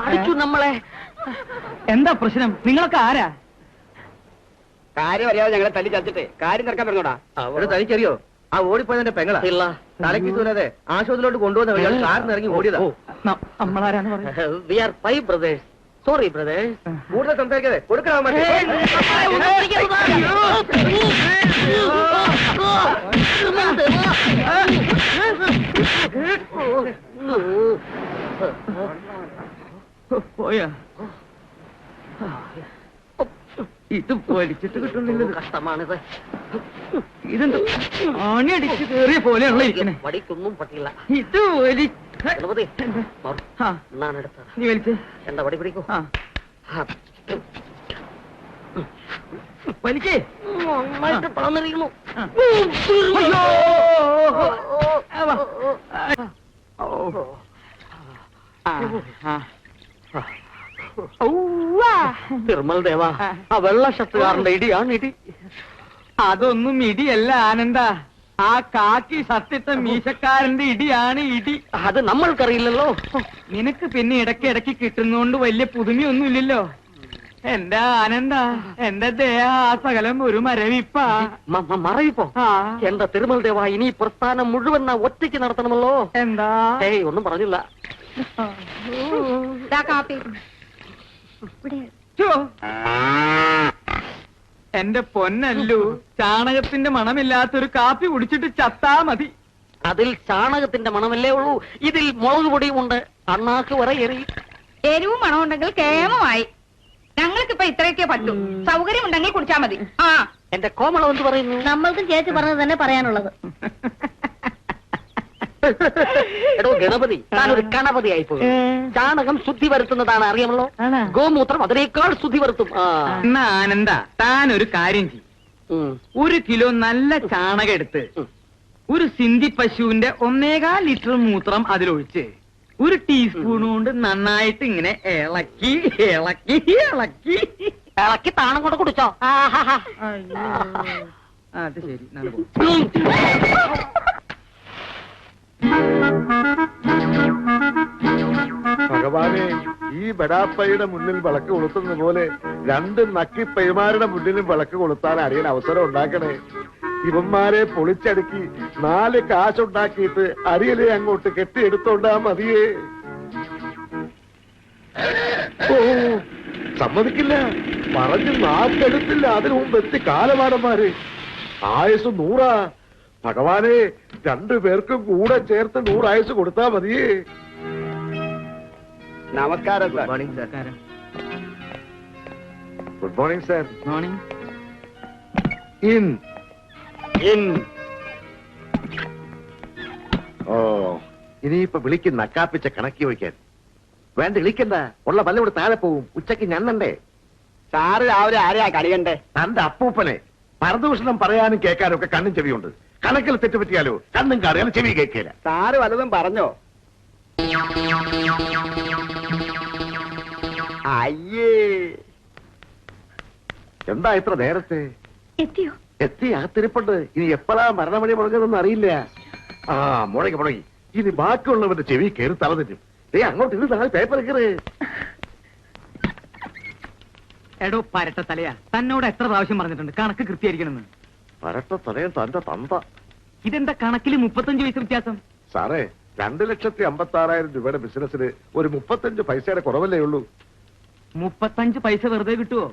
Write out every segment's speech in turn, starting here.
അടിച്ചു നമ്മളെ. എന്താ പ്രശ്നം? നിങ്ങളൊക്കെ ആരാ? കാര്യം അറിയാതെ ഞങ്ങളെ തല്ലി ചതിച്ചിട്ട് കാര്യം തിരക്കാൻ പറഞ്ഞോടാ. തനിക്കറിയോ ആ ഓടിപ്പോയതിന്റെ പെങ്ങളാ? ഇല്ല. തലയ്ക്ക് തൂരാതെ ആശുപത്രിയിലോട്ട് കൊണ്ടുവന്ന വഴികൾ കാറിന് ഇറങ്ങി ഓടിയതാ. നമ്മളാരാന്ന് പറഞ്ഞു? We are 5 brothers. Sorry brothers. കൂടുതൽ സംസാരിക്കാതെ കൊടുക്കണം. പോയാ ഇത് വലിച്ചിട്ട് കിട്ടുന്നില്ല. കഷ്ടമാണിത്. ഇതെന്താ ആണി അടിച്ച് കേറിയ പോലെയാണല്ലോ ഇരിക്കണേ. വടിക്കൊന്നും പറ്റില്ല. ഇത് വലി നീ വലിച്ച് എന്താ വടി പിടിക്കൂ. വലിക്കേ. നന്നായിട്ട് പളന്നിരിക്കുന്നു. തിരുമൽ ദേവ, ആ വെള്ള ഷർട്ടുകാരന്റെ ഇടിയാണ് ഇടി. അതൊന്നും ഇടിയല്ല ആനന്ദ, ആ കാക്കി ഷർട്ടിട്ട മീശക്കാരന്റെ ഇടിയാണ് ഇടി. അത് നമ്മൾക്കറിയില്ലല്ലോ. നിനക്ക് പിന്നെ ഇടയ്ക്ക് ഇടയ്ക്ക് കിട്ടുന്നോണ്ട് വലിയ പുതുമയൊന്നുമില്ലല്ലോ. എന്റെ ആനന്ദ, എന്റെ ദേഹ ആ സകലം ഒരു മരവിപ്പാ. മറവിപ്പോ? എന്റെ തിരുമൽ ദേവ, ഇനി പ്രസ്ഥാനം മുഴുവൻ ഒറ്റയ്ക്ക് നടത്തണമല്ലോ. എന്താ? ഏയ് ഒന്നും പറഞ്ഞില്ല. എന്റെ പൊന്നല്ലു, ചാണകത്തിന്റെ മണമില്ലാത്തൊരു കാപ്പി കുടിച്ചിട്ട് ചത്താ മതി. അതിൽ ചാണകത്തിന്റെ മണമല്ലേ ഉള്ളൂ, ഇതിൽ മുളക് പൊടിയും ഉണ്ട്. അണ്ണാക്ക് വരെ എറി. എരിവും മണമുണ്ടെങ്കിൽ കേമമായി. ഞങ്ങൾക്കിപ്പോ ഇത്രയൊക്കെ പറ്റൂ. സൗകര്യം ഉണ്ടെങ്കിൽ കുടിച്ചാ മതി. ആ എന്റെ കോമളം എന്ത് പറയുന്നു? നമ്മൾക്കും ചേച്ചി പറഞ്ഞത് തന്നെ പറയാനുള്ളത്. എടോ ഗണപതി, താനൊരു ഗണപതി ആയിപ്പോയി. ചാണകം ശുദ്ധി വരുത്തുന്നതാണ്, അറിയാമല്ലോ. ഗോമൂത്രം അതിനേക്കാൾ ശുദ്ധി വരുത്തും. എന്നാ ആനന്ദ, താൻ ഒരു കാര്യം ചെയ്യും. 1 കിലോ നല്ല ചാണകം എടുത്ത് ഒരു സിന്ധി പശുവിന്റെ 1.25 ലിറ്റർ മൂത്രം അതിലൊഴിച്ച് 1 ടീസ്പൂൺ കൊണ്ട് നന്നായിട്ട് ഇങ്ങനെ ഇളക്കി ഇളക്കി ഇളക്കി ഇളക്കി താണം കൊണ്ട് കുടിച്ചോ. അത് ശരി. ഭഗവാനെ, ഈ ബഡാപ്പയുടെ മുന്നിൽ വിളക്ക് കൊളുത്തുന്ന പോലെ 2 നക്കിപ്പൈമാരുടെ മുന്നിലും വിളക്ക് കൊളുത്താൻ അറിയാൻ അവസരം ഉണ്ടാക്കണേ. ഇവന്മാരെ പൊളിച്ചടുക്കി 4 കാശുണ്ടാക്കിയിട്ട് അരിയലെ അങ്ങോട്ട് കെട്ടിയെടുത്തോണ്ടാ മതിയേ. ഓ, സമ്മതിക്കില്ല. പറഞ്ഞു നാക്കെടുത്തില്ല. അതിനു മുമ്പ് എത്തി കാലമാടന്മാര്. ആയുസ് 100. ഭഗവാനെ, 2 പേർക്കും കൂടെ ചേർത്ത് 100 ആയുസ് കൊടുത്താ മതിയേ. നമസ്കാരം sir. Good morning sir. Morning. ഓ, ഇനിയിപ്പൊ വിളിക്കും നക്കാപ്പിച്ച കണക്കി വയ്ക്കാൻ. വേണ്ട, വിളിക്കണ്ട. ഉള്ള പല ഇവിടെ താഴെ പോവും. ഉച്ചക്ക് ഞണ്ണണ്ടേ? സാറ് രാവിലെ ആരെയാ കളിയണ്ടേ? തന്റെ അപ്പൂപ്പനെ. പരദൂഷണം പറയാനും കേൾക്കാനും ഒക്കെ കണ്ണും ചെവിയുണ്ട്. കണക്കിൽ തെറ്റുപറ്റിയാലോ കണ്ണും കാറിയാലും ചെവി കേൾക്കില്ല. സാറ് വല്ലതും പറഞ്ഞോ? അയ്യേ, എന്താ ഇത്ര നേരത്തെ? എത്തിയോ? എത്തി, അകത്തിരിപ്പുണ്ട്. ഇനി എപ്പോഴാ മരണമണി മുടങ്ങുന്നൊന്നും അറിയില്ല. ആ, മുടങ്ങി. ഇനി ബാക്കിയുള്ളവന്റെ ചെവി കയറി തലതെറ്റും. അങ്ങോട്ട് ഇത് താഴെ പേപ്പർ കയറ്. എടോ പരട്ട തലയാ, തന്നോട് എത്ര പ്രാവശ്യം പറഞ്ഞിട്ടുണ്ട് കണക്ക് കൃത്യമായിരിക്കണമെന്ന്? പരട്ട തലയും തന്റെ തന്ത. ഇതെന്താ കണക്കില് 35 പൈസ വ്യത്യാസം? സാറേ, 2,56,000 രൂപയുടെ ബിസിനസ്സിന് ഒരു 35 പൈസയുടെ കുറവല്ലേ ഉള്ളൂ. 35 പൈസ വെറുതെ കിട്ടുവോ?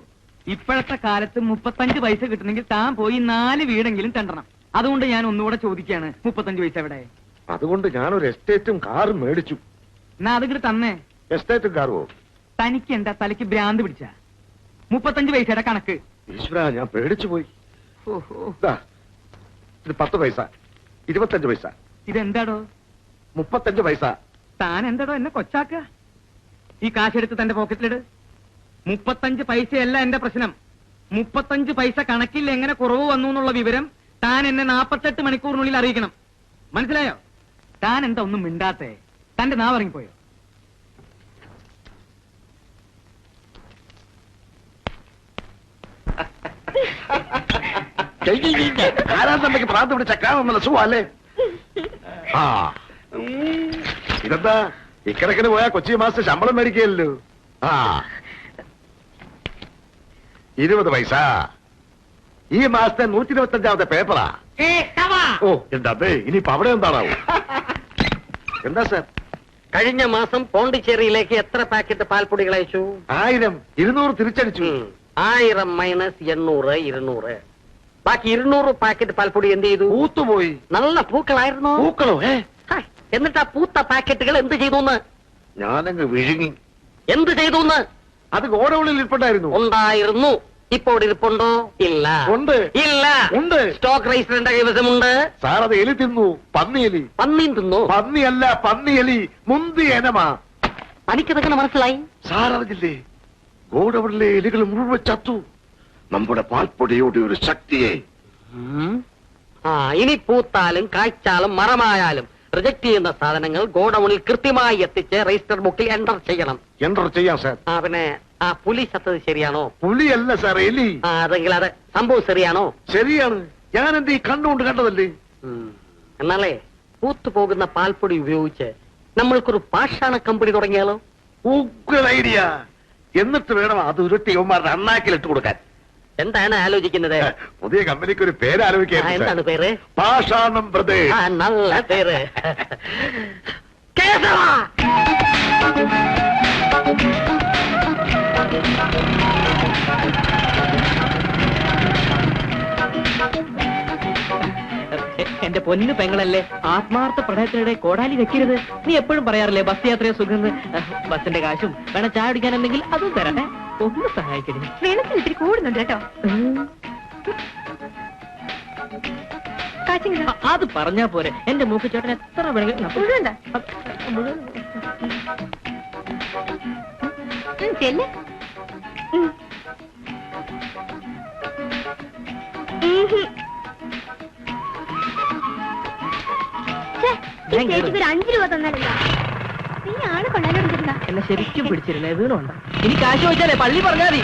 ഇപ്പോഴത്തെ കാലത്ത് 35 പൈസ കിട്ടണമെങ്കിൽ താൻ പോയി 4 വീടെങ്കിലും തണ്ടണം. അതുകൊണ്ട് ഞാൻ ഒന്നുകൂടെ ചോദിക്കാണ്, 35 പൈസ എവിടെ? അതുകൊണ്ട് ഞാനൊരു എസ്റ്റേറ്റും കാറും മേടിച്ചു. എന്നാ അതിങ്ങോട്ട് തന്നേ. എസ്റ്റേറ്റും കാറുവോ? തനിക്ക് എന്താ തലയ്ക്ക് ഭ്രാന്ത് പിടിച്ച? 35 പൈസയുടെ കണക്ക്. ഈശ്വരാ, ഞാൻ പേടിച്ചു പോയി. ഓഹോ, ഇത് 10 പൈസ, 25 പൈസ. ഇതെന്താടോ? 35 പൈസ. താൻ എന്താടോ എന്നെ കൊച്ചാക്ക? ഈ കാശെടുത്ത് തന്റെ പോക്കറ്റിലിട്. 35 പൈസയല്ല എന്റെ പ്രശ്നം. 35 പൈസ കണക്കിൽ എങ്ങനെ കുറവ് വന്നു എന്നുള്ള വിവരം താൻ എന്നെ 48 മണിക്കൂറിനുള്ളിൽ അറിയിക്കണം. മനസ്സിലായോ? താൻ എന്താ ഒന്നും മിണ്ടാത്തേ? തന്റെ നാവ് ഇറങ്ങിപ്പോയോ? ആരാന്തമ്മയ്ക്ക് പ്രാന്ത് പിടിച്ച കാമെന്നുള്ള സുഖല്ലേ? ആ ഇതെന്താ ഇക്കണക്കിന് പോയാ കൊച്ചി മാസം ശമ്പളം മേടിക്കുകയല്ലോ. ആ 20 പൈസ. ഈ മാസത്തെ 125ാമത്തെ പേപ്പറാ. ഓ എന്താ ഇനിയിപ്പോ അവിടെ എന്താണാവോ? എന്താ സാർ? കഴിഞ്ഞ മാസം പോണ്ടിച്ചേരിയിലേക്ക് എത്ര പാക്കറ്റ് പാൽപ്പൊടികൾ അയച്ചു? 1000, 200 തിരിച്ചടിച്ചു. 1000 മൈനസ് 800, 200. ബാക്കി 200 പാക്കറ്റ് പാൽപ്പൊടി എന്ത് ചെയ്തു? പൂത്തുപോയി. നല്ല പൂക്കളായിരുന്നു. പൂക്കളോ? എന്നിട്ട് ആ പൂത്ത പാക്കറ്റുകൾ എന്ത് ചെയ്തു? ഞാനങ്ങ് വിഴുങ്ങി. എന്ത് ചെയ്തു? അത് ഗോഡൌണിൽ ഇരിപ്പുണ്ടായിരുന്നു. ഉണ്ടായിരുന്നു. ഇപ്പോൾ ഇരിപ്പുണ്ടോ? ഇല്ല. ഉണ്ട്. ഇല്ല. ഉണ്ട്. സ്റ്റോക്ക് രജിസ്റ്ററിന്റെ കൈവശമുണ്ട്. സാർ അത് എലി തിന്നു. പന്നിയെലി. പന്നിയും തിന്നു? പന്നിയല്ല, പന്നിയെലി. മുന്തിയ ഇനമാ. തനിക്കതെങ്ങനെ മനസ്സിലായി? സാർ അറിഞ്ഞില്ലേ? ഗോഡൌണിലെ എലികൾ മുഴുവൻ ചത്തു. നമ്മുടെ പാൽപ്പൊടിയുടെ ഒരു ശക്തിയെ. ഇനി പൂത്താലും കായ്ച്ചാലും മരമായാലും റിജക്ട് ചെയ്യുന്ന സാധനങ്ങൾ ഗോഡൌണിൽ കൃത്യമായി എത്തിച്ച് രജിസ്റ്റർ ബുക്കിൽ എൻറർ ചെയ്യണം. എൻറർ ചെയ്യാം സാർ. പിന്നെ ആ പുലി ചത്തത് ശരിയാണോ? പുലിയല്ല സാർ, എലി. അതെങ്കിൽ അത് സംഭവം ശരിയാണോ? ശരിയാണ്. ഞാൻ എന്റെ ഈ കണ്ണുകൊണ്ട് കണ്ടതല്ലേ. എന്നാലേ പൂത്തു പോകുന്ന പാൽപ്പൊടി ഉപയോഗിച്ച് നമ്മൾക്കൊരു പാഷാണ കമ്പനി തുടങ്ങിയാലോ? ഉഗ്ര ഐഡിയ. എന്നിട്ട് വേണം അത് ഉരുട്ടി യവന്മാരുടെ അണ്ണാക്കിലിട്ട് കൊടുക്കാൻ. എന്താണ് ആലോചിക്കുന്നത്? പുതിയ കമ്പനിക്ക് ഒരു പേര് ആലോചിക്കാൻ. എന്താണ് പേര്? പാഷാണം ബ്രദേഴ്സ്. നല്ല പേര്. കേശവ! എന്റെ പൊന്നു പെങ്ങളല്ലേ, ആത്മാർത്ഥ പ്രണയത്തിനിടെ കോടാലി വെക്കരുത്. നീ എപ്പോഴും പറയാറില്ലേ ബസ് യാത്രയെ സുഖം. ബസിന്റെ കാശും വേണം, ചായ കുടിക്കാൻ എന്തെങ്കിൽ അതും തരട്ടെ. ഒന്ന് സഹായിക്കണേ. വെള്ളത്തിൽ ഇത്തിരി കൂടുന്നുണ്ട് കേട്ടോ. അത് പറഞ്ഞാ പോരെ. എന്റെ മൂക്ക് ചേട്ടൻ എത്ര വേണമെങ്കിലും ചേച്ചിക്ക് ഒരു 5 രൂപ തന്നാലല്ല. നീ ആണ് കൊള്ളാനെടുത്തിരുന്ന എന്നെ ശരിക്കും പിടിച്ചിരുന്നേ. വീണുണ്ടോ? ഇനി കാശ് ചോദിച്ചാലേ പള്ളി പറഞ്ഞാ മതി.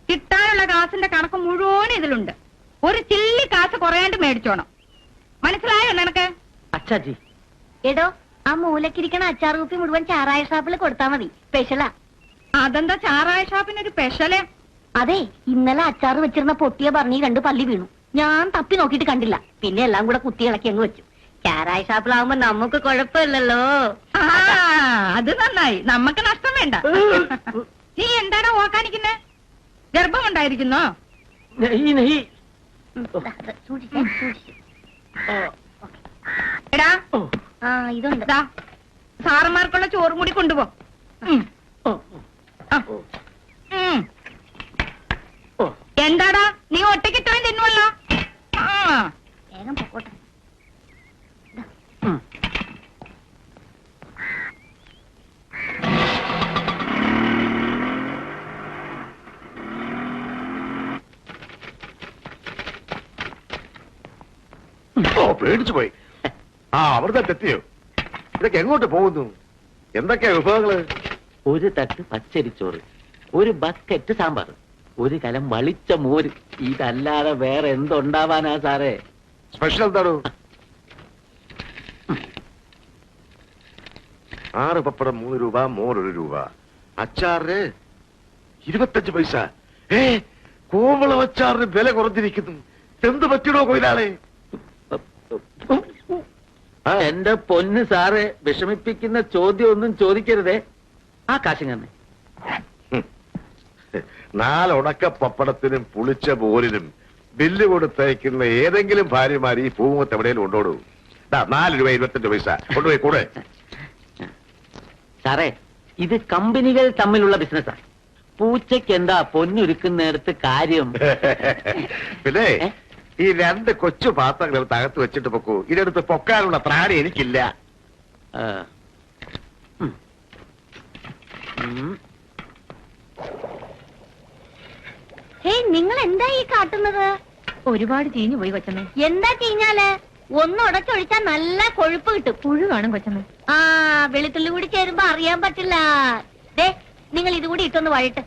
കിട്ടാനുള്ള കാശിന്റെ കണക്ക് മുഴുവൻ ഇതിലുണ്ട്. ഒരു ചില്ലി കാശ് കുറയാണ്ട് മേടിച്ചോണം. മനസ്സിലായോ നിനക്ക്? അച്ചാജി, എടോ, ആ മൂലക്കിരിക്കണ അച്ചാർ കുപ്പി മുഴുവൻ ചാറായ ഷാപ്പിൽ കൊടുത്താ മതി. സ്പെഷ്യലാ. അതെന്താ ചാറായ ഷാപ്പിനൊരു സ്പെഷ്യല്? അതെ, ഇന്നലെ അച്ചാർ വെച്ചിരുന്ന പൊട്ടിയ പറഞ്ഞി 2 പല്ലി വീണു. ഞാൻ തപ്പി നോക്കിയിട്ട് കണ്ടില്ല. പിന്നെ എല്ലാം കൂടെ കുത്തി ഇളക്കി അങ്ങ് വെച്ചു. ചാറായ ഷാപ്പിലാവുമ്പോ നമുക്ക് കുഴപ്പമില്ലല്ലോ. അത് നന്നായി. നമുക്ക് നഷ്ടം വേണ്ട. നീ എന്താണോ ഓക്കാനിക്കുന്നേ? ഗർഭമുണ്ടായിരിക്കുന്നോ? എടാ, ഇതുണ്ട്. സാറന്മാർക്കുള്ള ചോറും കൂടി കൊണ്ടുപോ. എന്താടാ നീ ഒറ്റയ്ക്ക് ഇത്രയും തിന്നുവല്ലോ. വേഗം പൊക്കോട്ടെ. പേടിച്ചു പോയി. അവിടുത്തെ തെറ്റിയോ? ഇതൊക്കെ എങ്ങോട്ട് പോകുന്നു? എന്തൊക്കെയാ വിഭവങ്ങള്? ഒരു തട്ട് പച്ചരിച്ചോറ്, ഒരു ബക്കറ്റ് സാമ്പാർ, ഒരു കലം വളിച്ച മോര്. ഇതല്ലാതെ വേറെ എന്തുണ്ടാവാനാ സാറേ? സ്പെഷ്യൽ എന്താണോ? 6 പപ്പടം 3 രൂപ, മോർ 1 രൂപ, അച്ചാറിന് 25 പൈസ. കോവളം അച്ചാറിന് വില കുറഞ്ഞിരിക്കുന്നു. എന്ത് പറ്റിയോ കൊയിലാളെ? എന്റെ പൊന്ന് സാറേ, വിഷമിപ്പിക്കുന്ന ചോദ്യം ഒന്നും ചോദിക്കരുതേ. ആ കാശും തന്നെ. 4 ഉണക്ക പപ്പടത്തിനും പുളിച്ച മോരിനും ബില്ല് കൊടുത്തയക്കുന്ന ഏതെങ്കിലും ഭാര്യമാർ ഈ പൂമുഖത്ത് എവിടെയും കൊണ്ടോടൂ. 4 രൂപ 25 പൈസ കൊണ്ടുപോയി കൂടെ. സാറേ, ഇത് കമ്പനികൾ തമ്മിലുള്ള ബിസിനസ്സാ. പൂച്ചയ്ക്ക് എന്താ പൊന്നൊരുക്കുന്നിടത്ത് കാര്യം? പിന്നെ ഈ 2 കൊച്ചു പാത്രങ്ങൾ തകർത്ത് വെച്ചിട്ട് പൊക്കൂ. ഇതിനടുത്ത് പൊക്കാനുള്ള ത്രാണി എനിക്കില്ല. നിങ്ങൾ എന്താ ഈ കാട്ടുന്നത്? ഒരുപാട് ചീഞ്ഞു പോയി കൊച്ചമ്മേ. എന്താ ചീഞ്ഞാല്? ഒന്ന് ഉടച്ചൊഴിച്ചാൽ നല്ല കൊഴുപ്പ് കിട്ടും. പുഴു കാണും കൊച്ചമ്മേ. ആ വെളുത്തുള്ളി കൂടി ചേരുമ്പോ അറിയാൻ പറ്റില്ല. ദേ നിങ്ങൾ ഇതുകൂടി ഇട്ടൊന്ന് വഴട്ട്.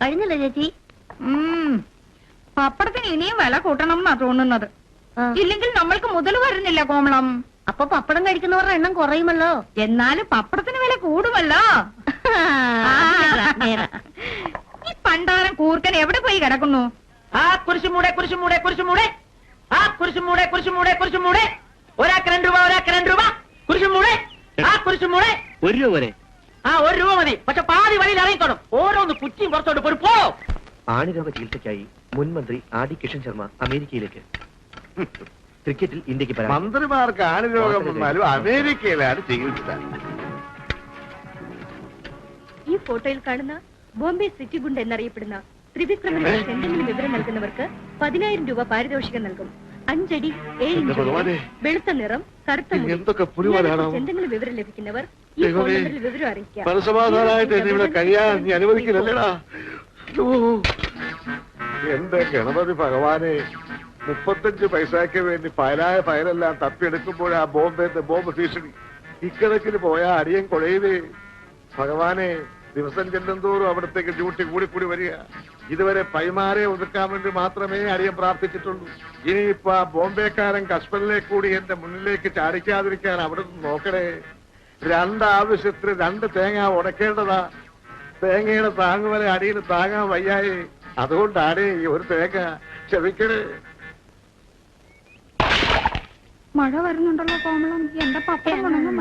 കഴിഞ്ഞില്ലേ ചേച്ചി? പപ്പടത്തിന് ഇനിയും വില കൂട്ടണം എന്നാ തോന്നുന്നത്. ആ. ഇല്ലെങ്കിൽ നമ്മൾക്ക് മുതൽ വരുന്നില്ല കോമളം. അപ്പൊ പപ്പടം കഴിക്കുന്നവരുടെ എണ്ണം കുറയുമല്ലോ. എന്നാലും പപ്പടത്തിന് വില കൂടുമല്ലോ. ഈ പണ്ടാരം കൂർക്കൻ എവിടെ പോയി കിടക്കുന്നു? ആ കുരിശുമൂടെ കുരിശുമൂടെ കുരിശുമൂടെ ആ കുരിശുമൂടെ കുരിശുമൂടെ കുരിശുമൂടെ ഒരാൾക്ക് 2 രൂപ ഒരാൾക്ക് 2 രൂപ കുരിശുമൂടെ ആ കുരിശുമൂടെ 1 രൂപ വരെ. ആ 1 രൂപ മതി. പക്ഷെ പാതി വഴിയിൽ ഇറങ്ങിക്കോണം. ഓരോന്ന് കുറ്റിയും പുറത്തോട്ട് പോയി പോ. ആണിരോഗ ചികിത്സയ്ക്കായി മുൻ മന്ത്രി ആദി കിഷൻ ശർമ്മ അമേരിക്കയിലേക്ക്. ക്രിക്കറ്റിൽ ഇന്ത്യക്ക് പരാജയം. മന്ത്രിമാർക്ക് ആണിരോഗം വന്നാലും അമേരിക്കയിലാണ് ചികിത്സ. ഈ ഫോട്ടോയിൽ കാണുന്ന ബോംബെ സിറ്റി ഗുണ്ട് എന്നറിയപ്പെടുന്ന ത്രിവിക്രമനെ എന്തെങ്കിലും വിവരം നൽകുന്നവർക്ക് 10,000 രൂപ പാരിതോഷികം നൽകും. 5 അടി 7 ഇഞ്ച് ഭഗവാനെ. വെളുത്ത നിറം, കറുത്ത മുടി. എന്തൊക്കെ പുലിവാലാണോ? ഇതിനെക്കുറിച്ച് എന്തെങ്കിലും വിവരം ലഭിക്കുന്നവർ ഈ ഫോൺ നമ്പറിൽ വിവരം അറിയിക്കാം. മനസ്സമാധാനമായിട്ട് എന്നെ ഇവിടെ കഴിയാൻ നീ അനുവദിക്കില്ലല്ലേടാ. ഓ, എന്റെ ഗണപതി ഭഗവാനെ, 35 പൈസയ്ക്ക് വേണ്ടി ഫയലായ ഫയലെല്ലാം തപ്പിയെടുക്കുമ്പോഴാ ബോംബ് ഭീഷണി. ഇക്കണക്കിന് പോയാ അടിയൻ കുഴയുവേ. ഭഗവാനെ, ദിവസം ചെല്ലുന്തോറും അവിടത്തേക്ക് ഡ്യൂട്ടി കൂടി വരിക. ഇതുവരെ പൈമാരെ ഒതുക്കാൻ വേണ്ടി മാത്രമേ അടിയൻ പ്രാർത്ഥിച്ചിട്ടുള്ളൂ. ഇനിയിപ്പോ ആ ബോംബെക്കാരൻ കശ്മീരിലേക്ക് കൂടി എന്റെ മുന്നിലേക്ക് ചാടിക്കാതിരിക്കാൻ അവിടെ നിന്ന് നോക്കണേ. 2 ആവശ്യത്തിന് 2 തേങ്ങ ഉടക്കേണ്ടതാ. തേങ്ങയുടെ താങ്ങുവരെ അടിയിൽ താങ്ങാൻ വയ്യായേ. അതുകൊണ്ടാണ് ഈ 1 തേങ്ങ. ക്ഷമിക്കണേ. മഴ വരുന്നുണ്ടല്ലോ കോമളം. എന്റെ പപ്പടം കൊണ്ടൊന്നും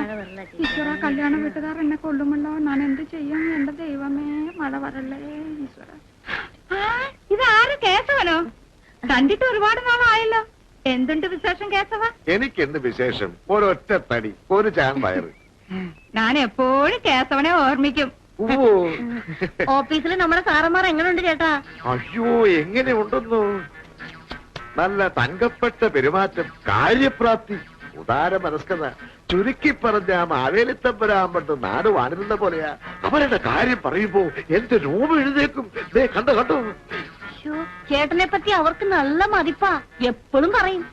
ഈശ്വര, കല്യാണ വീട്ടുകാർ എന്നെ കൊല്ലുമല്ലോ. ഞാൻ എന്ത് ചെയ്യും? എന്റെ ദൈവമേ, മഴ വരല്ലേ ഈശ്വര. ഇതാര് കേശവനോ? കണ്ടിട്ട് ഒരുപാട് നാളായല്ലോ. എന്തുണ്ട് വിശേഷം കേശവ? എനിക്കെന്ത് വിശേഷം? ഒരൊറ്റ തടി, ഒരു ചാൻ വയറ്. ഞാൻ എപ്പോഴും കേശവനെ ഓർമ്മിക്കും. ഓ, ഓഫീസിൽ നമ്മുടെ സാറന്മാർ എങ്ങനെയുണ്ട് ചേട്ടാ? അയ്യോ, എങ്ങനെ ഉണ്ടെന്നു? നല്ല തങ്കപ്പെട്ട പെരുമാറ്റം, കാര്യപ്രാപ്തി, ഉദാര മനസ്കത. ചുരുക്കി പറഞ്ഞ മാവേലിത്തമ്പരാമ്പട്ട് നാട് വാണിരുന്ന പോലെയാ. അവരുടെ കാര്യം പറയുമ്പോ എന്റെ രൂപം എഴുതേക്കും. ദേ കണ്ടോ. ചേട്ടനെ പറ്റി അവർക്ക് നല്ല മതിപ്പാ. എപ്പോഴും പറയും.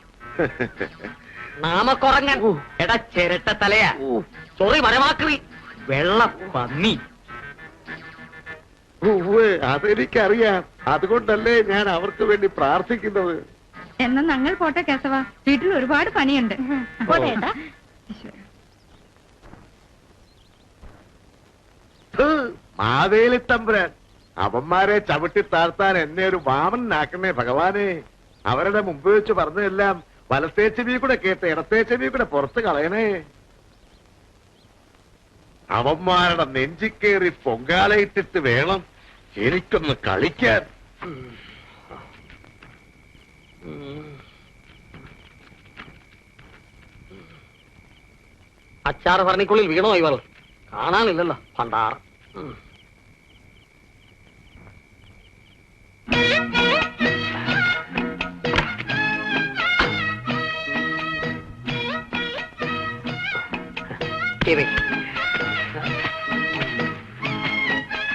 നാമക്കുറങ്ങൻ. എടാ ചിരട്ട തലയാ. സോറി മരമാക്രി. വെള്ള പന്നി. അതെനിക്കറിയാം. അതുകൊണ്ടല്ലേ ഞാൻ അവർക്ക് വേണ്ടി പ്രാർത്ഥിക്കുന്നത്. എന്നാ ഞങ്ങൾ പോട്ടെ കേശവ, വീട്ടിൽ ഒരുപാട് പണിയുണ്ട്. പോട്ടെ ചേട്ടാ. മാവേലിത്തമ്പുരാൻ, അവന്മാരെ ചവിട്ടി താഴ്ത്താൻ എന്നെ ഒരു വാമനാക്കണേ ഭഗവാനെ. അവരുടെ മുമ്പ് വെച്ച് പറഞ്ഞതെല്ലാം വലത്തേ ചെവി കൂടെ കേട്ട് ഇടത്തേ ചെവി കൂടെ പുറത്ത് കളയണേ. അവന്മാരുടെ നെഞ്ചിക്കേറി പൊങ്കാലയിട്ടിട്ട് വേണം എനിക്കൊന്ന് കളിക്കാൻ. അച്ചാറ് ഭരണിക്കുള്ളിൽ വീണോ ഇവർ? കാണാനില്ലല്ലോ പണ്ടാർ.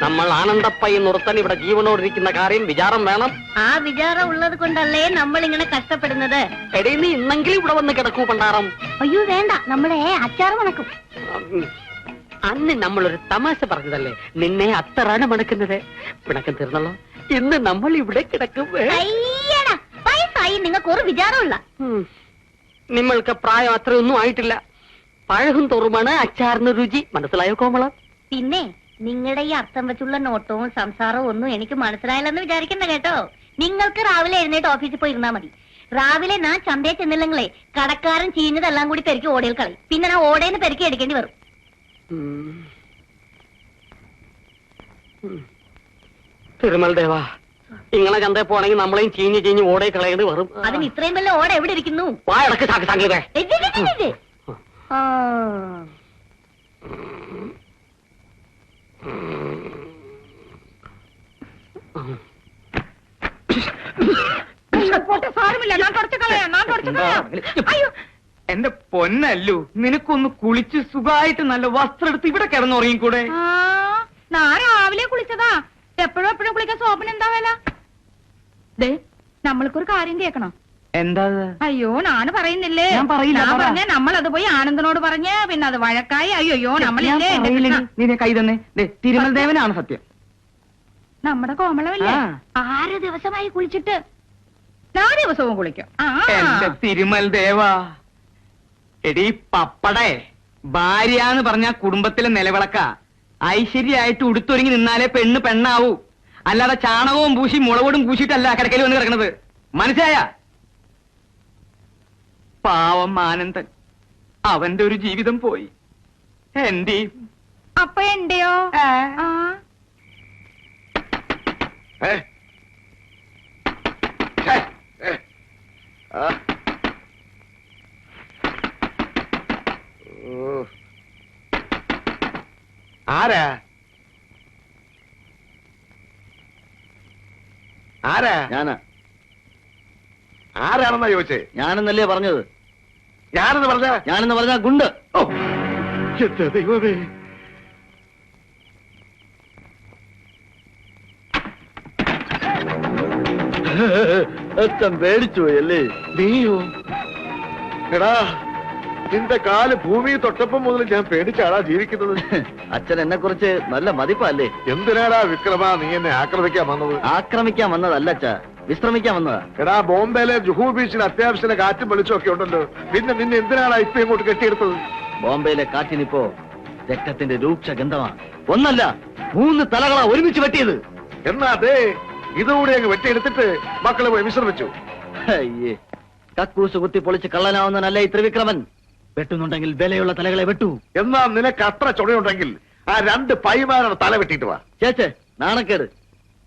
നമ്മൾ ആനന്ദപ്പൈ നിർത്തൻ ഇവിടെ ജീവനോടിരിക്കുന്ന കാര്യം വിചാരം വേണം. ആ വിചാരം ഉള്ളത് കൊണ്ടല്ലേ നമ്മൾ ഇങ്ങനെ കഷ്ടപ്പെടുന്നത്. എടീ, നീ ഇന്നെങ്കിലും ഇവിടെ വന്ന് കിടക്കൂ പണ്ടാറം. അയ്യോ വേണ്ട, നമ്മളെ അച്ചാറ് മണക്കും. അന്ന് നമ്മളൊരു തമാശ പറഞ്ഞതല്ലേ നിന്നെ അത്തറാണ് മണക്കുന്നത്. പിണക്കം തീർന്നല്ലോ. ഇന്ന് നമ്മൾ ഇവിടെ കിടക്കും. അയ്യടാ, വയസ്സായി നിങ്ങൾക്ക് ഒരു വിചാരമില്ല. നിങ്ങൾക്ക് പ്രായം അത്രയൊന്നും ആയിട്ടില്ല. പഴകും തോറുമാണ് അച്ചാറിന് രുചി. മനസ്സിലായോ കോമളം? പിന്നെ നിങ്ങളുടെ ഈ അർത്ഥം വെച്ചുള്ള നോട്ടവും സംസാരവും ഒന്നും എനിക്ക് മനസ്സിലായില്ലെന്ന് വിചാരിക്കണ്ട കേട്ടോ. നിങ്ങൾക്ക് രാവിലെ എഴുന്നേറ്റ് ഓഫീസിൽ പോയി ഇരുന്നാ മതി. രാവിലെ ഞാൻ ചന്തയിൽ ചെന്നില്ലെങ്കിലേ കടക്കാരൻ ചീഞ്ഞതെല്ലാം കൂടി പെരുക്കി ഓടയിൽ കളയും. പിന്നെ ഞാൻ ഓടേന്ന് പെരുക്കി എടുക്കേണ്ടി വരും. തിരുമൽ ദേവാ, ഇങ്ങനെ ചന്തയിൽ പോണെങ്കിൽ നമ്മളെയും ചീഞ്ഞ് ഓടേ കളയേണ്ടി വരും. അതിന് ഇത്രയും വല്ല ഓട എവിടെ ഇരിക്കുന്നു? വായടക്ക് സാങ്കേതേ. ആ പോട്ടെ, സാരമില്ല, ഞാൻ തുടച്ചു കളയാം. അയ്യോ, എന്റെ പൊന്നല്ലു, നിനക്കൊന്ന് കുളിച്ച് സുഖമായിട്ട് നല്ല വസ്ത്രം എടുത്ത് ഇവിടെ കിടന്നുറങ്ങിക്കൂടെ? ഞാൻ രാവിലെ കുളിച്ചതാ. എപ്പോഴും കുളിക്കാൻ സോപ്പിന് എന്താ വില? ദേ, നമ്മൾക്കൊരു കാര്യം കേൾക്കണം. എന്താ അയ്യോ നാണ് പറയുന്നില്ലേ? ഞാൻ പറയില്ല, പറ. പറഞ്ഞ നമ്മളത് പോയി ആനന്ദനോട് പറഞ്ഞ പിന്നെ അത് വഴക്കായി. അയ്യോ നമ്മളില്ലേ എന്റെ കൃഷ്ണ. നീ കൈ തന്നെ തിരുമൽ ദേവനാണ് സത്യം. നമ്മുടെ കോമളമല്ലേ? ആ. 6 ദിവസമായി കുളിച്ചിട്ട് 4 ദിവസവും കുളിക്കും. എന്റെ തിരുമൽ ദേവാ. എടീ പപ്പടേ, ഭാര്യ പറഞ്ഞ കുടുംബത്തിലെ നിലവിളക്ക. ഐശ്വര്യായിട്ട് ഉടുത്തൊരുങ്ങി നിന്നാലേ പെണ്ണ് പെണ്ണാവൂ. അല്ലാതെ ചാണകവും പൂശി മുളകോടും പൂശിയിട്ടല്ല കിടക്കയിൽ വന്ന് കിടക്കണത്. മനസ്സിലായ? പാവം ആനന്ദൻ, അവന്റെ ഒരു ജീവിതം പോയി. എന്റെ അപ്പൊ എന്റെയോ? ആ ഏ? ഛേ, ഏ. ആ. ഓ. ആരാ ആരാ ഞാനാ. ആരാണെന്നാ ചോദിച്ചേ? ഞാനെന്നല്ലേ പറഞ്ഞത്? ഞാനെന്ന് പറഞ്ഞ ഗുണ്ട്. ഓ എന്റെ ദൈവമേ. അച്ഛൻ പേടിച്ചു അല്ലേ? നീയോ? എടാ, നിന്റെ കാല് ഭൂമി തൊട്ടപ്പം മുതൽ ഞാൻ പേടിച്ചാടാ ജീവിക്കുന്നത്. അച്ഛൻ എന്നെ കുറിച്ച് നല്ല മതിപ്പല്ലേ? എന്തിനാടാ വിക്രമ നീ എന്നെ ആക്രമിക്കാൻ വന്നത്? ആക്രമിക്കാൻ വന്നതല്ല അച്ഛാ, വിശ്രമിക്കാൻ വന്നതാ. എടാ, ബോംബെയിലെ ജുഹു ബീച്ചിൽ അത്യാവശ്യം കാറ്റും വെളിച്ചം ഒക്കെ ഉണ്ടല്ലോ. പിന്നെ നിന്നെ എന്തിനാടാ ഇപ്പൊ ഇങ്ങോട്ട് കെട്ടിയെടുത്തത്? ബോംബെയിലെ കാറ്റിനിപ്പോ രക്തത്തിന്റെ രൂക്ഷ ഗന്ധമാണ്. ഒന്നല്ല 3 തലകളാ ഒരുമിച്ച് വെട്ടിയത്. എന്നാ അതെ, ഇതുകൂടി അങ്ങ് വെട്ടിയെടുത്തിട്ട് മക്കളെ പോയി വിശ്രമിച്ചു. അയ്യേ, കക്കൂസ് കുത്തി പൊളിച്ച് കള്ളനാവുന്നവനല്ല ഈ ത്രിവിക്രമൻ. വെട്ടുന്നുണ്ടെങ്കിൽ വിലയുള്ള തലകളെ വെട്ടു. എന്നാ നിനക്ക് അത്ര ചുണയുണ്ടെങ്കിൽ ആ 2 പൈമാരുടെ തല വെട്ടിയിട്ട് വാ. ചേച്ചേ, നാണക്കേട്.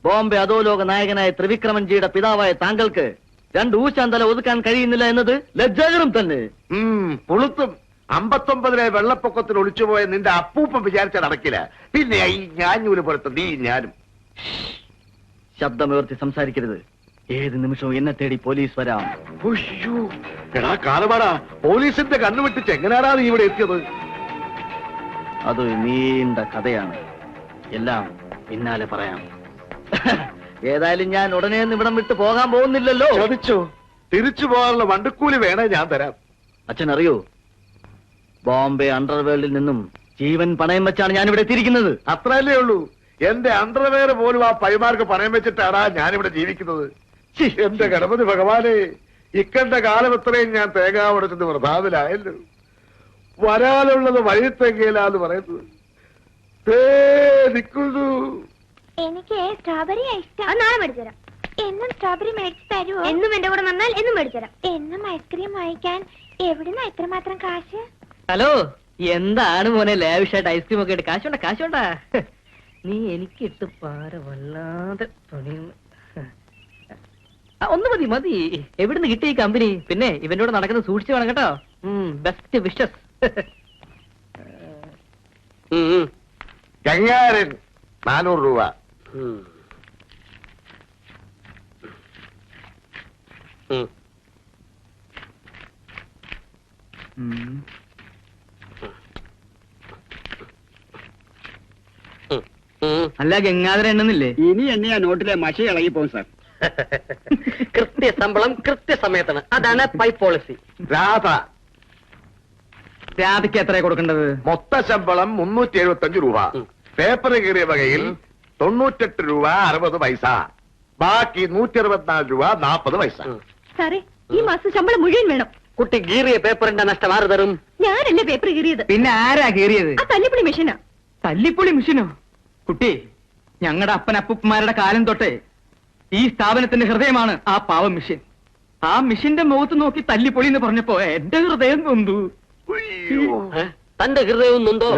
ബോംബെ അധോലോക നായകനായ ത്രിവിക്രമൻജിയുടെ പിതാവായ താങ്കൾക്ക് 2 ഊശാൻ തല ഒതുക്കാൻ കഴിയുന്നില്ല എന്നത് ലജ്ജാകരം തന്നെ. പുളുത്തും. 59-ലെ വെള്ളപ്പൊക്കത്തിൽ ഒളിച്ചുപോയ നിന്റെ അപ്പൂപ്പൻ വിചാരിച്ചാൽ നടക്കില്ല. പിന്നെ ഈ ഞാഞ്ഞൂല് പോലത്തെ നീ ഞാനും. ശബ്ദമുയർത്തി സംസാരിക്കരുത്. ഏത് നിമിഷവും എന്നെ തേടി പോലീസ് വരാം. ഉയ്യോ, എടാ കാലമാടാ, പോലീസിന്റെ കണ്ണുവിട്ടിച്ച് എങ്ങനെയാടാ നീ ഇവിടെ എത്തിയത്? അതൊരു നീണ്ട കഥയാണ്. എല്ലാം പിന്നാലെ പറയാം. ഏതായാലും ഞാൻ ഉടനെ ഇവിടം വിട്ട് പോകാൻ പോകുന്നില്ലല്ലോ. ചോദിച്ചോ? തിരിച്ചു പോകാനുള്ള വണ്ടിക്കൂലി വേണേ ഞാൻ തരാം. അച്ഛൻ അറിയോ, ബോംബെ അണ്ടർവേൾഡിൽ നിന്നും ജീവൻ പണയം വെച്ചാണ് ഞാൻ ഇവിടെ എത്തിയിരിക്കുന്നത്. അത്രയല്ലേ ഉള്ളൂ? എന്റെ അണ്ടർവെയർ പോലും ആ പൈമാർക്ക് പണയം വെച്ചിട്ടാടാ ഞാനിവിടെ ജീവിക്കുന്നത്. എന്റെ ഗണപതി ഭഗവാനെ, ഇക്കണ്ട കാലം എത്രയും ഞാൻ തേങ്ങ ഉടച്ചത് വൃഥാവിലായല്ലോ. വരാനുള്ളത് വഴിത്തെങ്കിലാന്ന് പറയുന്നത് നിൽക്കുന്നു. എനിക്ക് സ്ട്രോബെറി ഇഷ്ടം. നാളെ മേടിച്ചു തരാം. എന്നും സ്ട്രോബെറി മേടിച്ചു തരുമോ? എന്നും എന്റെ കൂടെ വന്നാൽ എന്നും മേടിച്ചു തരാം. എന്നും ഐസ്ക്രീം വാങ്ങിക്കാൻ എവിടുന്ന ഇത്രമാത്രം കാശ്? ഹലോ, എന്താണ് മോനെ ലാവിഷായിട്ട് ഐസ്ക്രീം ഒക്കെ കാശ് വേണ്ട, കാശ് വേണ്ട. നീ എനിക്കിട്ട് പാര വല്ലാതെ പണിയുന്നു. ഒന്ന് മതി മതി. എവിടുന്ന് കിട്ടി ഈ കമ്പനി? പിന്നെ ഇവന്റെ കൂടെ നടക്കുന്നത് സൂക്ഷിച്ചു വേണം കേട്ടോ. Best wishes. ഗംഗാരൻ 400 രൂപ. അല്ല, ഗംഗാധരൻ എണ്ണുന്നില്ലേ? ഇനി എന്നെയാ നോട്ടിലെ മഷി ഇളകി പോകും സാർ. കൃത്യശമ്പളം കൃത്യസമയത്താണ്. അതാണ് പൈ പോളിസി. രാധ, രാധയ്ക്ക് എത്രയാ കൊടുക്കേണ്ടത്? മൊത്ത ശമ്പളം 375 രൂപ. പേപ്പർ കീറിയ വകയിൽ 98 രൂപ 60 പൈസ. ബാക്കി 164 രൂപ 40 പൈസ. സാറേ, ഈ മാസം ശമ്പളം മുഴുവൻ വേണം. കുട്ടി കീറിയ പേപ്പറിന്റെ നഷ്ടം ആര് തരും? ഞാനല്ലേ പേപ്പർ കീറിയത്. പിന്നെ ആരാ കീറിയത്? ആ തല്ലിപ്പൊളി മെഷീനാ. തല്ലിപ്പൊളി മെഷീനോ? കുട്ടി, ഞങ്ങളുടെ അപ്പനപ്പന്മാരുടെ കാലം തൊട്ടേ ഈ സ്ഥാപനത്തിന്റെ ഹൃദയമാണ് ആ പാവം മെഷീൻ. ആ മെഷീന്റെ മുഖത്ത് നോക്കി തല്ലിപ്പൊളി എന്ന് പറഞ്ഞപ്പോ എന്റെ ഹൃദയം നൊന്തു. തന്റെ ഹൃദയവും നൊന്തോ?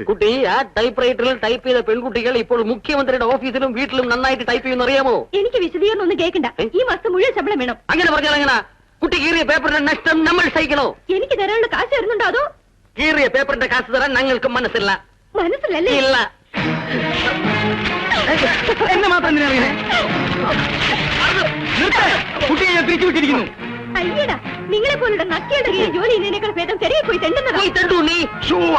കുട്ടി, ആ ടൈപ്പ് റൈറ്ററിൽ ടൈപ്പ് ചെയ്ത പെൺകുട്ടികൾ ഇപ്പോൾ മുഖ്യമന്ത്രിയുടെ ഓഫീസിലും വീട്ടിലും നന്നായിട്ട് ടൈപ്പ് ചെയ്യുന്ന അറിയാമോ? എനിക്ക് വിശദീകരണം ഒന്നും കേൾക്കണ്ട. ഈ മാസം മുഴുവൻ ശമ്പളം വേണം. അങ്ങനെ പറഞ്ഞാൽ എങ്ങനെ? കുട്ടി കീറിയ പേപ്പറിന്റെ നഷ്ടം നമ്മൾ സഹിക്കണോ? എനിക്ക് തരാനുള്ള കാശ് തരുന്നുണ്ടോ? അതോ കീറിയ പേപ്പറിന്റെ കാശ് തരാൻ ഞങ്ങൾക്ക് മനസ്സില്ല. മനസ്സിലല്ലേ? ഇല്ല. എന്നെ മാത്രം എന്തിനാ അറിയണേ? കുട്ടിയെ ഞാൻ തിരിച്ചു വിട്ടിരിക്കുന്നു. അയ്യടാ, നിങ്ങളെ പോലുള്ള നക്കിയുടെ ജോലി ചെയ്യുന്നതിനേക്കാൾ ഭേദം ചെറിയ പോയി തെണ്ടുന്നതാ. പോയി തണ്ടു നീ.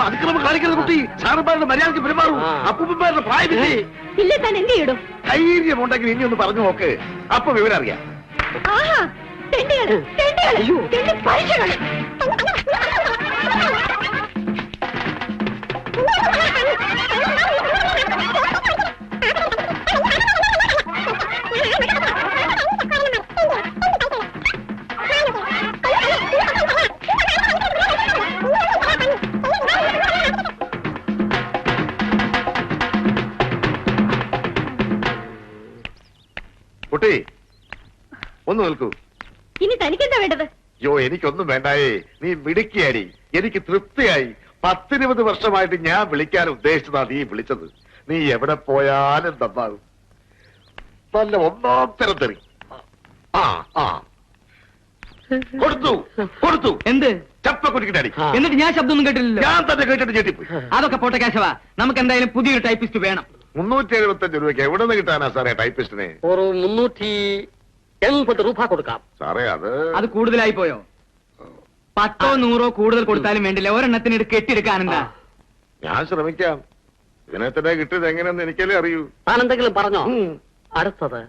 അതിക്രമം കാണിക്കുന്നത് കുട്ടി. സാറന്മാരുടെ മര്യാദയ്ക്ക് പെരുമാറൂ. അപ്പൂപ്പന്മാരുടെ പ്രായമില്ലേ? ഇല്ലേ, താൻ എന്ത് ചെയ്യടും? ധൈര്യമുണ്ടെങ്കിൽ ഇനി ഒന്ന് പറഞ്ഞു നോക്ക്. അപ്പൊ വിവരം അറിയാം. ആഹാ, തെണ്ടിയാണ്, തെണ്ടിയാണ്, തെണ്ടി പലിശകള്. കുട്ടി ഒന്ന് നിൽക്കൂ. ഇനി തനിക്കെന്താ വേണ്ടത്? യോ എനിക്കൊന്നും വേണ്ടായേ, നീ മിടുക്കിയാടി. എനിക്ക് തൃപ്തിയായി. 10-20 വർഷമായിട്ട് ഞാൻ വിളിക്കാൻ ഉദ്ദേശിച്ചതാ നീ വിളിച്ചത്. നീ എവിടെ പോയാലും നന്നാകും. നല്ല ഒന്നാം തരം തെറി. ആ ആ കൊടുത്തു കൊടുത്തു. എന്ത്? ചപ്പ കുടിക്കണ്ടാടി. എന്നിട്ട് ഞാൻ ശബ്ദമൊന്നും കേട്ടില്ലല്ലോ. ഞാൻ തന്നെ കേട്ടിട്ട് ഞെട്ടിപ്പോയി. അതൊക്കെ പോട്ടെ കേശവ, നമുക്ക് എന്തായാലും പുതിയൊരു ടൈപ്പിസ്റ്റ് വേണം. 375 രൂപയ്ക്ക് എവിടെ നിന്ന് കിട്ടാനാ സാറേ ടൈപ്പിസ്റ്റിനെ? ഒരു 380 രൂപ കൊടുക്കാം. സാറേ അത് കൂടുതലായി പോയോ? 10-100 കൂടുതൽ കൊടുത്താലും വേണ്ടില്ല, ഒരെണ്ണത്തിന് കെട്ടിയെടുക്കാനെന്താ? ഞാൻ ശ്രമിക്കാം. ഇതിനെ തന്നെ കിട്ടിയത് എങ്ങനെയെന്ന് എനിക്കല്ലേ അറിയൂ. താൻ എന്തെങ്കിലും പറഞ്ഞോ? അടുത്തത്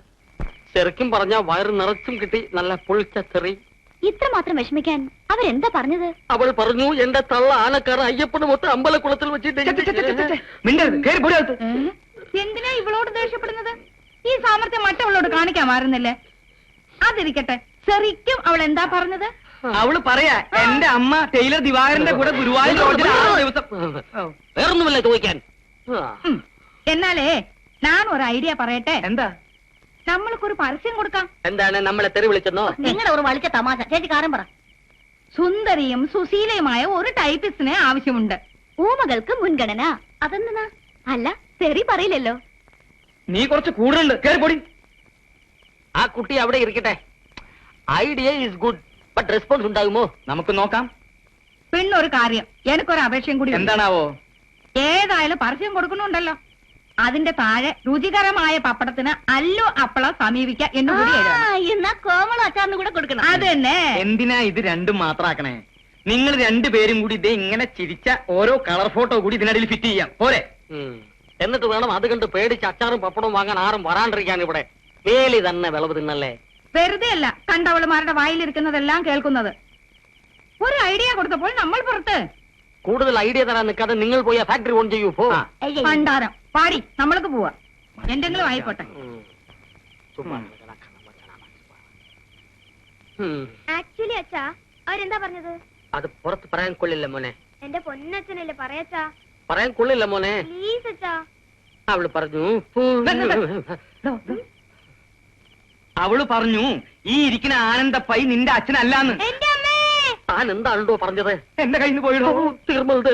ശരിക്കും പറഞ്ഞ വയറ് നിറച്ചും കിട്ടി, നല്ല പൊളിച്ച തെറി. ഇത്ര മാത്രം വിഷമിക്കാൻ അവരെന്താ പറഞ്ഞത്? അവൾ പറഞ്ഞു എന്റെ തള്ള ആനക്കാരൻ അയ്യപ്പന് മൊത്തം അമ്പലക്കുളത്തിൽ വെച്ചിട്ട്. മിണ്ടരുത്, കേറി പൊടി അകത്ത്. എന്തിനാ ഇവളോട് ദേഷ്യപ്പെടുന്നത്? ഈ സാമർത്ഥ്യം മറ്റുള്ളവളോട് കാണിക്കാമായിരുന്നില്ലേ? അതിരിക്കട്ടെ, ശരിക്കും അവൾ എന്താ പറഞ്ഞത്? അവള് പറയാ, എന്റെ അമ്മ ടൈലർ ദിവാകരന്റെ കൂടെ ഗുരുവായൂർ ലോഡ്ജിൽ 6 ദിവസം. വേറൊന്നുമില്ല ചോദിക്കാൻ. എന്നാലേ ഞാൻ ഒരു ഐഡിയ പറയട്ടെ. എന്താ? നമ്മൾക്കൊരു പരസ്യം കൊടുക്കാം. എന്താണ് നമ്മളെ തെറി വിളിച്ചെന്നോ? നിങ്ങളുടെ ഒരു വളിച്ച തമാശ. ചേച്ചി കാര്യം പറ. സുന്ദരിയും സുശീലയുമായ ഒരു ടൈപ്പിസ്റ്റിനെ ആവശ്യമുണ്ട്. ഊമകൾക്ക് മുൻഗണന. അതെന്തിനാ? അല്ല, തെറി പറയില്ലല്ലോ. നീ കുറച്ച് കൂടുതലുണ്ട്, കേറി പൊടി. ആ കുട്ടി അവിടെ ഇരിക്കട്ടെ. Idea is good, but response ഉണ്ടാകുമോ? നമുക്ക് നോക്കാം. പിന്നൊരു കാര്യം, എനിക്കൊരു അപേക്ഷയും കൂടി ഉണ്ട്. എന്താണാവോ? ഏതായാലും പരസ്യം കൊടുക്കുന്നുണ്ടല്ലോ, അതിന്റെ താഴെ രുചികരമായ പപ്പടത്തിന് അല്ലു അപ്പളം സമീപിക്കാം എന്നുകൂടി എഴുതണം. എന്നാ കോമള അച്ചാറിന് കൂടെ കൊടുക്കണം. അത് തന്നെ. എന്തിനാ ഇത് രണ്ടും മാത്രാക്കണേ? നിങ്ങൾ രണ്ടുപേരും കൂടി ഇതേ ഇങ്ങനെ ചിരിച്ച ഓരോ കളർ ഫോട്ടോ കൂടി ഇതിനിടയിൽ ഫിറ്റ് ചെയ്യാം, പോരെ? എന്നിട്ട് വേണം അത് കണ്ട് പേടിച്ച് അച്ചാറും പപ്പടവും വാങ്ങാൻ ആരും വരാണ്ടിരിക്കാൻ. ഇവിടെ വേലി തന്നെ വിളവ് തിന്നല്ലേ? വെറുതെ അല്ല കണ്ടവളുമാരുടെ വായിലിരിക്കുന്നതെല്ലാം കേൾക്കുന്നത്. ഒരു ഐഡിയ കൊടുത്തപ്പോൾ നമ്മൾ പുറത്ത്. കൂടുതൽ ഐഡിയ തരാൻ നിൽക്കാതെ നിങ്ങൾ പോയി ഫാക്ടറി ഓൺ ചെയ്യൂ. പോ. പണ്ടാരം പാടി, നമ്മൾക്ക് പോവാ. എന്തെങ്കിലും ആയിക്കോട്ടെ. ആക്ച്വലി അച്ഛാ അവരെന്താ പറഞ്ഞത്? അത് പുറത്ത് പറയാൻ കൊള്ളില്ല മോനെ. എന്റെ പൊന്നച്ഛനല്ലേ പറയച്ചാ. പറയാൻ കൊള്ളില്ല മോനെ. പ്ലീസ് അച്ഛാ. അവള് പറഞ്ഞു അവള് പറഞ്ഞു ഈ ഇരിക്കുന്ന ആനന്ദപ്പൈ നിന്റെ അച്ഛനല്ലാന്ന്. എന്റെ അമ്മേ. താൻ എന്താണോ പറഞ്ഞത്? എന്റെ കയ്യിൽ നിന്ന് പോയിടോ. തീർന്നത്